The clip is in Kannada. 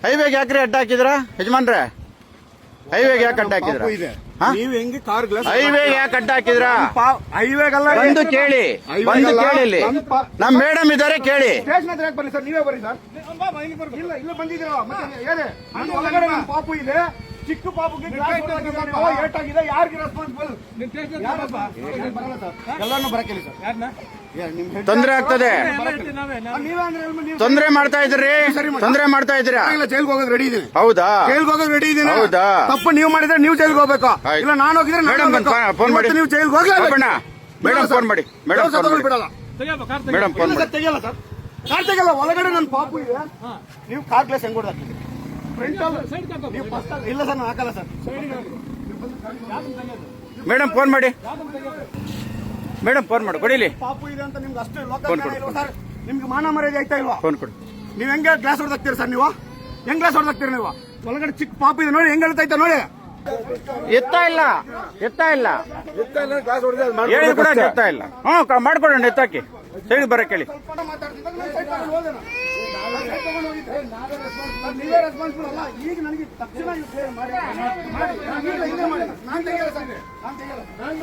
ಹೈವೇಗೆ ಯಾಕ್ರಿ ಅಡ್ಡ ಹಾಕಿದ್ರ ಯಜಮಾನ್ರೆ? ಹೈವೇಗೆ ಯಾಕೆ ಅಡ್ಡ ಹಾಕಿದ್ರ? ನೀವು ಹೆಂಗೆ ಕಾರ್ ಗ್ಲಾಸ್ ಹೈವೇಗೆ ಯಾಕೆ ಅಡ್ಡ ಹಾಕಿದ್ರ? ಹೈವೇಗಲ್ಲ ಬಂದು ಕೇಳಿ, ಬಂದು ಕೇಳಿ. ಇಲ್ಲಿ ನಮ್ ಮೇಡಮ್ ಇದಾರೆ, ಕೇಳಿ. ಸ್ಟೇಷನ್ ಹತ್ರ ಬನ್ನಿ ಸರ್, ನೀವೇ ಬರ್ರಿ ಸರ್. ಇಲ್ಲ ಇಲ್ಲ ಬಂದಿದ್ದೀರಾ ಮತ್ತೆ ಹೇಳಿ. ನನ್ನ ಒಳಗಡೆ ನನ್ನ ಪಾಪು ಇದೆ, ಚಿಕ್ಕ ಪಾಪುಗೆ ಏಟಾಗಿದೆ, ಯಾರಿಗೆ ರೆಸ್ಪಾನ್ಸಿಬಲ್? ಎಲ್ಲಾನು ಬರಕ್ಕೆ ಸರ್. ತೊಂದ್ರೆ ಆಗ್ತದೆ, ತೊಂದ್ರೆ ಮಾಡ್ತಾ ಇದ್ರಿ, ತೊಂದ್ರೆ ಮಾಡ್ತಾ ಇದ್ದೀರಾ. ಜೈಲ್ಗೆ ಹೋಗೋದು ರೆಡಿ ಇದೀನಿ. ಹೌದಾ? ಜೈಲ್ಗೆ ಹೋಗೋದು ರೆಡಿ ಇದೀನಿ. ಹೌದಾ? ತಪ್ಪು ನೀವು ಮಾಡಿದ್ರೆ ನೀವು ಜೈಲ್ಗೆ ಹೋಗ್ಬೇಕು, ಇಲ್ಲ ನಾನು ಹೋಗಿದ್ರೆ ಮೇಡಮ್ ಫೋನ್ ಮಾಡಿ. ನೀವು ಜೈಲ್ಗೆ ಹೋಗ್ಲೇಬೇಕು. ಮೇಡಮ್ ಫೋನ್ ಮಾಡಿ, ಮೇಡಮ್ ಫೋನ್ ಮಾಡಿ, ಬಿಡಲ್ಲ. ಮೇಡಮ್ ಫೋನ್ ಮಾಡಿ. ತೆಗಿಯಲ್ಲ ಸರ್, ಕಾರ್ ತೆಗಿಯಲ್ಲ. ಒಳಗಡೆ ನನ್ನ ಪಾಪು ಇದೆ, ನೀವು ಕಾರ್ ಗ್ಲಾಸ್ ಹೆಂಗ್ ಹೊಡೆದಾಕ್ತೀರಿ? ಇಲ್ಲ ಸರ್, ನಾನು ಹಾಕಲ್ಲ ಸರ್. ಮೇಡಮ್ ಫೋನ್ ಮಾಡಿ, ಮೇಡಮ್ ಫೋನ್ ಮಾಡಿ ಕೊಡಿಲಿ. ಪಾಪು ಇದೆ ಅಂತ ನಿಮ್ಗೆ ಅಷ್ಟೇ ಸರ್, ನಿಮ್ಗೆ ಮಾನ ಮರ್ಯಾದೆ ಆಯ್ತಾ ಇಲ್ವಾ? ಫೋನ್ ಕೊಡಿ. ನೀವ್ ಹೆಂಗೆ ಗ್ಲಾಸ್ ಹೊಡೆದಾಕ್ತೀರಿ ಸರ್? ನೀವು ಹೆಂಗ್ ಗ್ಲಾಸ್ ಹೊಡೆದಾಕ್ತೀರಿ? ನೀವು ಒಳಗಡೆ ಚಿಕ್ಕ ಪಾಪು ಇದೆ ನೋಡಿ, ಹೆಂಗ್ ಹೇಳ್ತಾ ನೋಡಿ. ಎತ್ತಾ ಇಲ್ಲ, ಎತ್ತಾ ಇಲ್ಲ, ಗ್ಲಾಸ್ ಹೊಡೆದ ಹೇಳಿ ಕೂಡ ಎತ್ತಾ ಇಲ್ಲ. ಮಾಡ್ಕೊಡೋಣ, ಎತ್ತಾಕಿ ಸೈಡ್ ಬರಕ್ಕೆ ಹೇಳಿ. ನೀವೇ ರೆಸ್ಪಾನ್ಸಿಬಲ್ ಅಲ್ಲ. ಈಗ ನನಗೆ ತಕ್ಷಣ ಮಾಡಿ